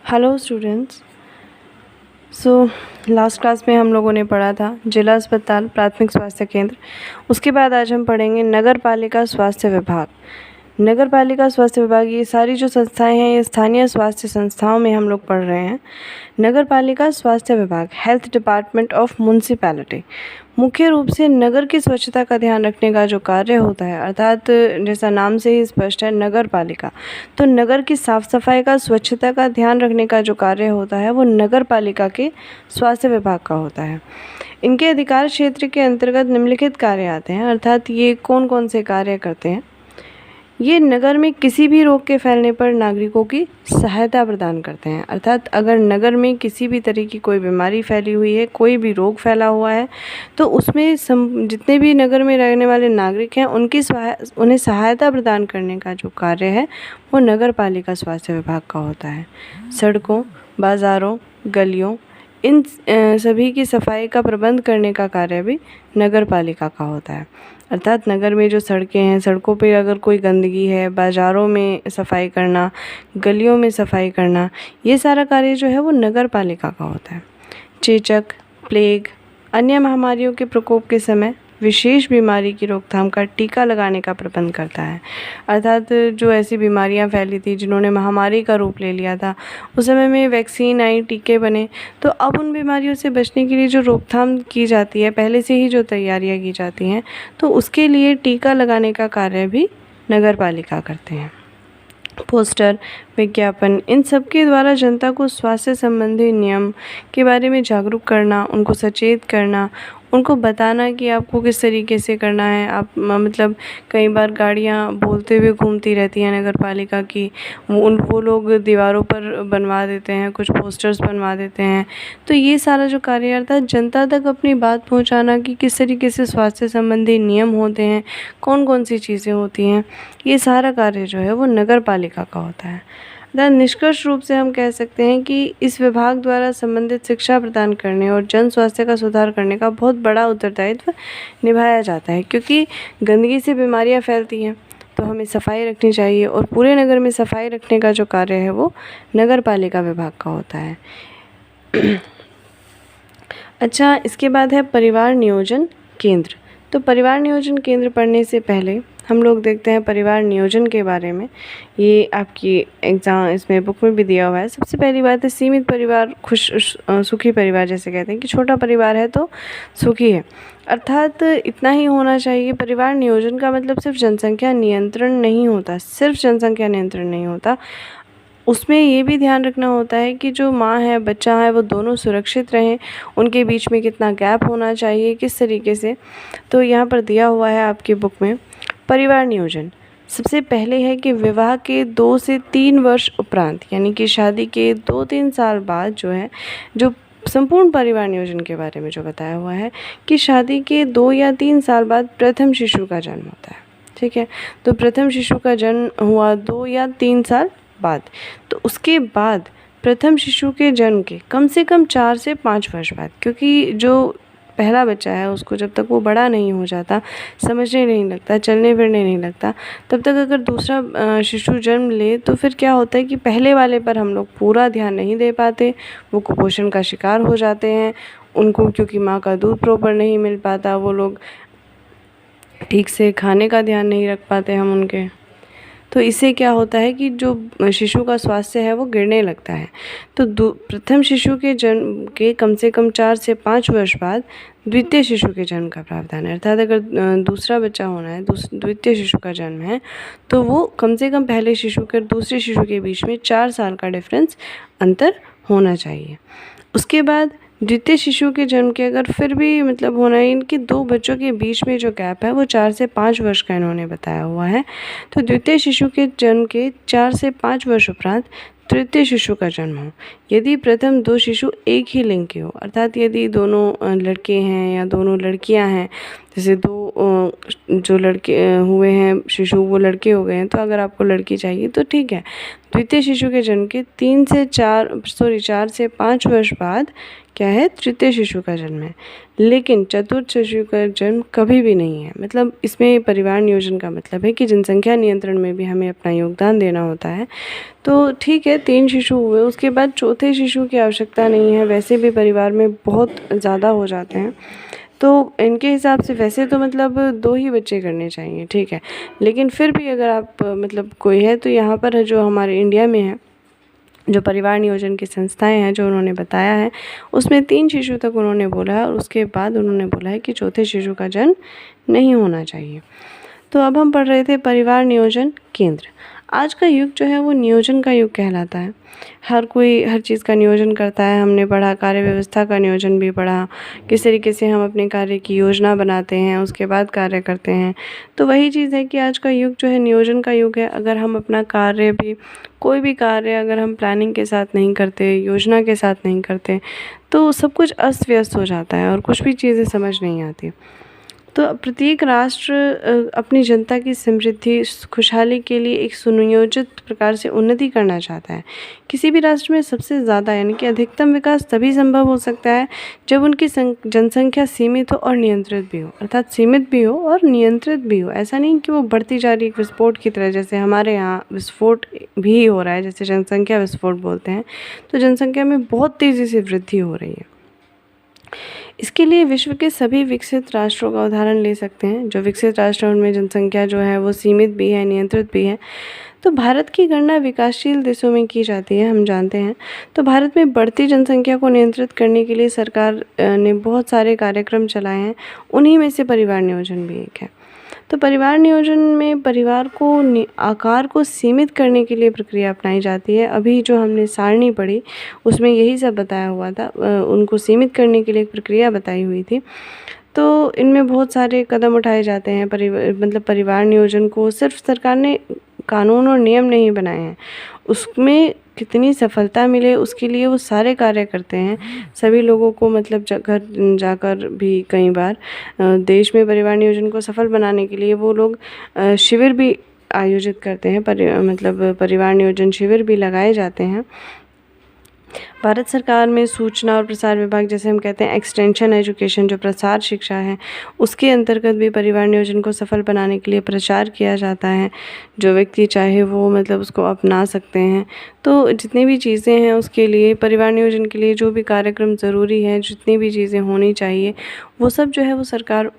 Hello students. Last class में हम लोगों ने पढ़ा था जिला अस्पताल प्राथमिक स्वास्थ्य केंद्र। उसके बाद आज हम पढ़ेंगे नगर पालिका स्वास्थ्य विभाग। नगर पालिका स्वास्थ्य विभाग, ये सारी जो संस्थाएं हैं ये स्थानीय स्वास्थ्य संस्थाओं में हम लोग पढ़ रहे हैं। नगर पालिका स्वास्थ्य विभाग, हेल्थ डिपार्टमेंट ऑफ म्यूनिसिपैलिटी, मुख्य रूप से नगर की स्वच्छता का ध्यान रखने का जो कार्य होता है, अर्थात जैसा नाम से ही स्पष्ट है नगर पालिका, तो नगर की साफ सफाई का, स्वच्छता का ध्यान रखने का जो कार्य होता है वो नगर पालिका के स्वास्थ्य विभाग का होता है। इनके अधिकार क्षेत्र के अंतर्गत निम्नलिखित कार्य आते हैं, अर्थात ये कौन कौन से कार्य करते हैं। ये नगर में किसी भी रोग के फैलने पर नागरिकों की सहायता प्रदान करते हैं, अर्थात अगर नगर में किसी भी तरह की कोई बीमारी फैली हुई है, कोई भी रोग फैला हुआ है, तो उसमें जितने भी नगर में रहने वाले नागरिक हैं उन्हें सहायता प्रदान करने का जो कार्य है वो नगर पालिका स्वास्थ्य विभाग का होता है। सड़कों, बाज़ारों, गलियों, इन सभी की सफाई का प्रबंध करने का कार्य भी नगर पालिका का होता है, अर्थात नगर में जो सड़कें हैं, सड़कों पे अगर कोई गंदगी है, बाज़ारों में सफाई करना, गलियों में सफाई करना, ये सारा कार्य जो है वो नगर पालिका का होता है। चेचक, प्लेग, अन्य महामारियों के प्रकोप के समय विशेष बीमारी की रोकथाम का टीका लगाने का प्रबंध करता है, अर्थात जो ऐसी बीमारियां फैली थी जिन्होंने महामारी का रूप ले लिया था, उस समय में वैक्सीन आई, टीके बने, तो अब उन बीमारियों से बचने के लिए जो रोकथाम की जाती है, पहले से ही जो तैयारियां की जाती हैं, तो उसके लिए टीका लगाने का कार्य भी नगर पालिका करते हैं। पोस्टर, विज्ञापन, इन सब के द्वारा जनता को स्वास्थ्य संबंधी नियम के बारे में जागरूक करना, उनको सचेत करना, उनको बताना कि आपको किस तरीके से करना है। आप मतलब कई बार गाड़ियाँ बोलते हुए घूमती रहती हैं नगर पालिका की, वो लोग दीवारों पर बनवा देते हैं, कुछ पोस्टर्स बनवा देते हैं। तो ये सारा जो कार्य था जनता तक अपनी बात पहुंचाना कि किस तरीके से स्वास्थ्य संबंधी नियम होते हैं, कौन कौन सी चीज़ें होती हैं, ये सारा कार्य जो है वो नगर पालिका का होता है। निष्कर्ष रूप से हम कह सकते हैं कि इस विभाग द्वारा संबंधित शिक्षा प्रदान करने और जन स्वास्थ्य का सुधार करने का बहुत बड़ा उत्तरदायित्व निभाया जाता है, क्योंकि गंदगी से बीमारियां फैलती हैं, तो हमें सफाई रखनी चाहिए और पूरे नगर में सफाई रखने का जो कार्य है वो नगर पालिका विभाग का होता है। अच्छा, इसके बाद है परिवार नियोजन केंद्र। तो परिवार नियोजन केंद्र पढ़ने से पहले हम लोग देखते हैं परिवार नियोजन के बारे में। ये आपकी एग्ज़ाम इसमें बुक में भी दिया हुआ है। सबसे पहली बात है सीमित परिवार, सुखी परिवार, जैसे कहते हैं कि छोटा परिवार है तो सुखी है, अर्थात इतना ही होना चाहिए। परिवार नियोजन का मतलब सिर्फ जनसंख्या नियंत्रण नहीं होता, सिर्फ जनसंख्या नियंत्रण नहीं होता, उसमें ये भी ध्यान रखना होता है कि जो माँ है, बच्चा है, वो दोनों सुरक्षित रहें, उनके बीच में कितना गैप होना चाहिए, किस तरीके से। तो यहाँ पर दिया हुआ है आपकी बुक में। परिवार नियोजन सबसे पहले है कि विवाह के 2 से 3 वर्ष उपरांत, यानी कि शादी के 2-3 साल बाद जो है, जो संपूर्ण परिवार नियोजन के बारे में जो बताया हुआ है कि शादी के 2 या 3 साल बाद प्रथम शिशु का जन्म होता है। ठीक है, तो प्रथम शिशु का जन्म हुआ 2 या 3 साल बाद, तो उसके बाद प्रथम शिशु के जन्म के कम से कम 4 से 5 वर्ष बाद, क्योंकि जो पहला बच्चा है उसको जब तक वो बड़ा नहीं हो जाता, समझने नहीं लगता, चलने फिरने नहीं लगता, तब तक अगर दूसरा शिशु जन्म ले तो फिर क्या होता है कि पहले वाले पर हम लोग पूरा ध्यान नहीं दे पाते, वो कुपोषण का शिकार हो जाते हैं उनको, क्योंकि माँ का दूध प्रॉपर नहीं मिल पाता, वो लोग ठीक से खाने का ध्यान नहीं रख पाते हम उनके, तो इससे क्या होता है कि जो शिशु का स्वास्थ्य है वो गिरने लगता है। तो प्रथम शिशु के जन्म के कम से कम 4 से 5 वर्ष बाद द्वितीय शिशु के जन्म का प्रावधान है, अर्थात अगर दूसरा बच्चा होना है, द्वितीय शिशु का जन्म है, तो वो कम से कम पहले शिशु के और दूसरे शिशु के बीच में 4 साल का डिफरेंस अंतर होना चाहिए। उसके बाद द्वितीय शिशु के जन्म के अगर फिर भी मतलब होना है, इनके 2 बच्चों के बीच में जो गैप है वो 4 से 5 वर्ष का इन्होंने बताया हुआ है। तो द्वितीय शिशु के जन्म के 4 से 5 वर्ष उपरांत तृतीय शिशु का जन्म हो, यदि प्रथम 2 शिशु एक ही लिंग के हो, अर्थात यदि दोनों लड़के हैं या दोनों लड़कियां हैं, जैसे 2 जो लड़के हुए हैं शिशु वो लड़के हो गए हैं, तो अगर आपको लड़की चाहिए तो ठीक है। द्वितीय शिशु के जन्म के 4 से 5 वर्ष बाद क्या है, तृतीय शिशु का जन्म है। लेकिन चतुर्थ शिशु का जन्म कभी भी नहीं है। मतलब इसमें परिवार नियोजन का मतलब है कि जनसंख्या नियंत्रण में भी हमें अपना योगदान देना होता है। तो ठीक है, 3 शिशु हुए, उसके बाद चौथे शिशु की आवश्यकता नहीं है। वैसे भी परिवार में बहुत ज़्यादा हो जाते हैं, तो इनके हिसाब से वैसे तो मतलब 2 ही बच्चे करने चाहिए, ठीक है। लेकिन फिर भी अगर आप मतलब कोई है, तो यहाँ पर जो हमारे इंडिया में है, जो परिवार नियोजन की संस्थाएं हैं जो उन्होंने बताया है, उसमें 3 शिशु तक उन्होंने बोला है और उसके बाद उन्होंने बोला है कि चौथे शिशु का जन्म नहीं होना चाहिए। तो अब हम पढ़ रहे थे परिवार नियोजन केंद्र। आज का युग जो है वो नियोजन का युग कहलाता है। हर कोई हर चीज़ का नियोजन करता है। हमने पढ़ा, कार्य व्यवस्था का नियोजन भी पढ़ा, किस तरीके से हम अपने कार्य की योजना बनाते हैं, उसके बाद कार्य करते हैं। तो वही चीज़ है कि आज का युग जो है नियोजन का युग है। अगर हम अपना कार्य भी, कोई भी कार्य अगर हम प्लानिंग के साथ नहीं करते, योजना के साथ नहीं करते, तो सब कुछ अस्त व्यस्त हो जाता है और कुछ भी चीज़ें समझ नहीं आती। तो प्रत्येक राष्ट्र अपनी जनता की समृद्धि, खुशहाली के लिए एक सुनियोजित प्रकार से उन्नति करना चाहता है। किसी भी राष्ट्र में सबसे ज़्यादा यानी कि अधिकतम विकास तभी संभव हो सकता है जब उनकी जनसंख्या सीमित हो और नियंत्रित भी हो। अर्थात सीमित भी हो और नियंत्रित भी हो। ऐसा नहीं कि वो बढ़ती जा रही है एक विस्फोट की तरह, जैसे हमारे यहाँ विस्फोट भी हो रहा है, जैसे जनसंख्या विस्फोट बोलते हैं। तो जनसंख्या में बहुत तेज़ी से वृद्धि हो रही है। इसके लिए विश्व के सभी विकसित राष्ट्रों का उदाहरण ले सकते हैं। जो विकसित राष्ट्र हैं उनमें जनसंख्या जो है वो सीमित भी है, नियंत्रित भी है। तो भारत की गणना विकासशील देशों में की जाती है, हम जानते हैं। तो भारत में बढ़ती जनसंख्या को नियंत्रित करने के लिए सरकार ने बहुत सारे कार्यक्रम चलाए हैं। उन्हीं में से परिवार नियोजन भी एक है। तो परिवार नियोजन में परिवार को आकार को सीमित करने के लिए प्रक्रिया अपनाई जाती है। अभी जो हमने सारणी पढ़ी उसमें यही सब बताया हुआ था। उनको सीमित करने के लिए एक प्रक्रिया बताई हुई थी। तो इनमें बहुत सारे कदम उठाए जाते हैं। परिवार नियोजन को सिर्फ सरकार ने कानून और नियम नहीं बनाए हैं, उसमें कितनी सफलता मिले उसके लिए वो सारे कार्य करते हैं। सभी लोगों को मतलब घर जाकर भी कई बार देश में परिवार नियोजन को सफल बनाने के लिए वो लोग शिविर भी आयोजित करते हैं। परिवार नियोजन शिविर भी लगाए जाते हैं। भारत सरकार में सूचना और प्रसार विभाग, जैसे हम कहते हैं एक्सटेंशन एजुकेशन, जो प्रसार शिक्षा है, उसके अंतर्गत भी परिवार नियोजन को सफल बनाने के लिए प्रचार किया जाता है। जो व्यक्ति चाहे वो उसको अपना सकते हैं। तो जितनी भी चीज़ें हैं उसके लिए, परिवार नियोजन के लिए जो भी कार्यक्रम ज़रूरी है, जितनी भी चीज़ें होनी चाहिए, वो सब जो है वो सरकार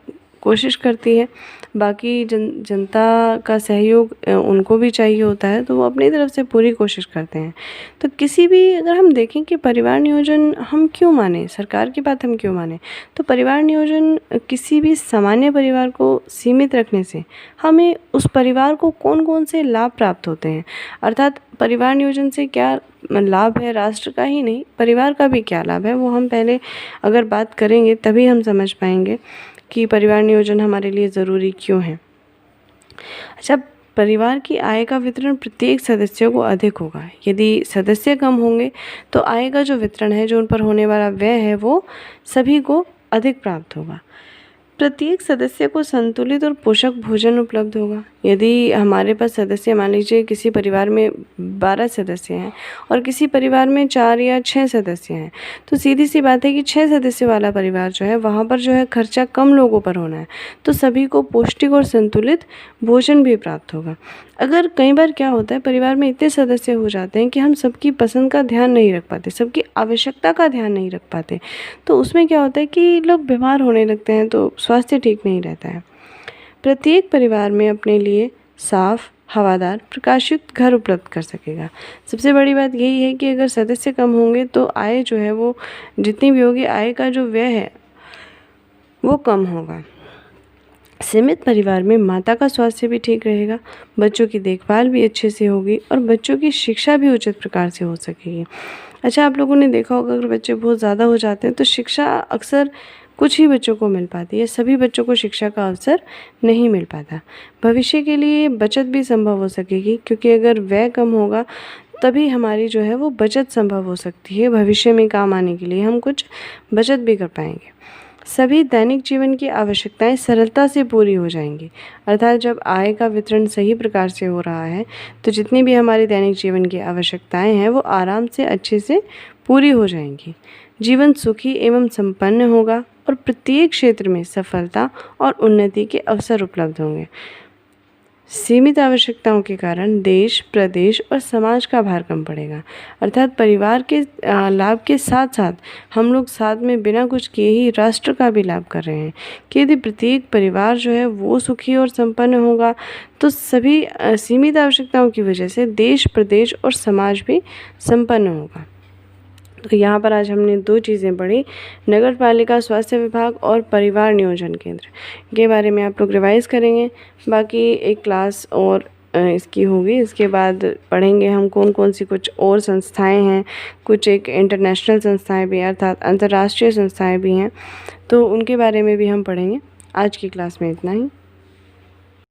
कोशिश करती है। बाकी जनता का सहयोग उनको भी चाहिए होता है, तो वो अपनी तरफ से पूरी कोशिश करते हैं। तो किसी भी अगर हम देखें कि परिवार नियोजन हम क्यों माने, सरकार की बात हम क्यों माने, तो परिवार नियोजन किसी भी सामान्य परिवार को सीमित रखने से हमें उस परिवार को कौन कौन से लाभ प्राप्त होते हैं, अर्थात परिवार नियोजन से क्या लाभ है, राष्ट्र का ही नहीं परिवार का भी क्या लाभ है, वो हम पहले अगर बात करेंगे तभी हम समझ पाएंगे कि परिवार नियोजन हमारे लिए ज़रूरी क्यों है। अच्छा, परिवार की आय का वितरण प्रत्येक सदस्य को अधिक होगा। यदि सदस्य कम होंगे तो आय का जो वितरण है, जो उन पर होने वाला व्यय है, वो सभी को अधिक प्राप्त होगा। प्रत्येक सदस्य को संतुलित और पोषक भोजन उपलब्ध होगा। यदि हमारे पास सदस्य, मान लीजिए किसी परिवार में 12 सदस्य हैं और किसी परिवार में 4 या 6 सदस्य हैं, तो सीधी सी बात है कि 6 सदस्य वाला परिवार जो है, वहाँ पर जो है खर्चा कम लोगों पर होना है, तो सभी को पौष्टिक और संतुलित भोजन भी प्राप्त होगा। अगर कई बार क्या होता है, परिवार में इतने सदस्य हो जाते हैं कि हम सबकी पसंद का ध्यान नहीं रख पाते, सबकी आवश्यकता का ध्यान नहीं रख पाते, तो उसमें क्या होता है कि लोग बीमार होने लगते हैं, तो स्वास्थ्य ठीक नहीं रहता है। प्रत्येक परिवार में अपने लिए साफ, हवादार, प्रकाशयुक्त घर उपलब्ध कर सकेगा। सबसे बड़ी बात यही है कि अगर सदस्य कम होंगे तो आय जो है वो जितनी भी होगी, आय का जो व्यय है वो कम होगा। सीमित परिवार में माता का स्वास्थ्य भी ठीक रहेगा, बच्चों की देखभाल भी अच्छे से होगी और बच्चों की शिक्षा भी उचित प्रकार से हो सकेगी। अच्छा, आप लोगों ने देखा होगा अगर बच्चे बहुत ज़्यादा हो जाते हैं तो शिक्षा अक्सर कुछ ही बच्चों को मिल पाती है, सभी बच्चों को शिक्षा का अवसर नहीं मिल पाता। भविष्य के लिए बचत भी संभव हो सकेगी, क्योंकि अगर व्यय कम होगा तभी हमारी जो है वो बचत संभव हो सकती है। भविष्य में काम आने के लिए हम कुछ बचत भी कर पाएंगे। सभी दैनिक जीवन की आवश्यकताएं सरलता से पूरी हो जाएंगी। अर्थात जब आय का वितरण सही प्रकार से हो रहा है तो जितनी भी हमारी दैनिक जीवन की आवश्यकताएं हैं वो आराम से अच्छे से पूरी हो जाएंगी। जीवन सुखी एवं संपन्न होगा और प्रत्येक क्षेत्र में सफलता और उन्नति के अवसर उपलब्ध होंगे। सीमित आवश्यकताओं के कारण देश, प्रदेश और समाज का भार कम पड़ेगा। अर्थात परिवार के लाभ के साथ साथ हम लोग साथ में बिना कुछ किए ही राष्ट्र का भी लाभ कर रहे हैं कि यदि प्रत्येक परिवार जो है वो सुखी और संपन्न होगा तो सभी सीमित आवश्यकताओं की वजह से देश, प्रदेश और समाज भी संपन्न होगा। तो यहाँ पर आज हमने 2 चीज़ें पढ़ी, नगर पालिका स्वास्थ्य विभाग और परिवार नियोजन केंद्र के बारे में आप लोग रिवाइज़ करेंगे। बाकी एक क्लास और इसकी होगी, इसके बाद पढ़ेंगे हम कौन कौन सी कुछ और संस्थाएं हैं, कुछ एक इंटरनेशनल संस्थाएं भी अर्थात अंतर्राष्ट्रीय संस्थाएं भी हैं, तो उनके बारे में भी हम पढ़ेंगे। आज की क्लास में इतना ही।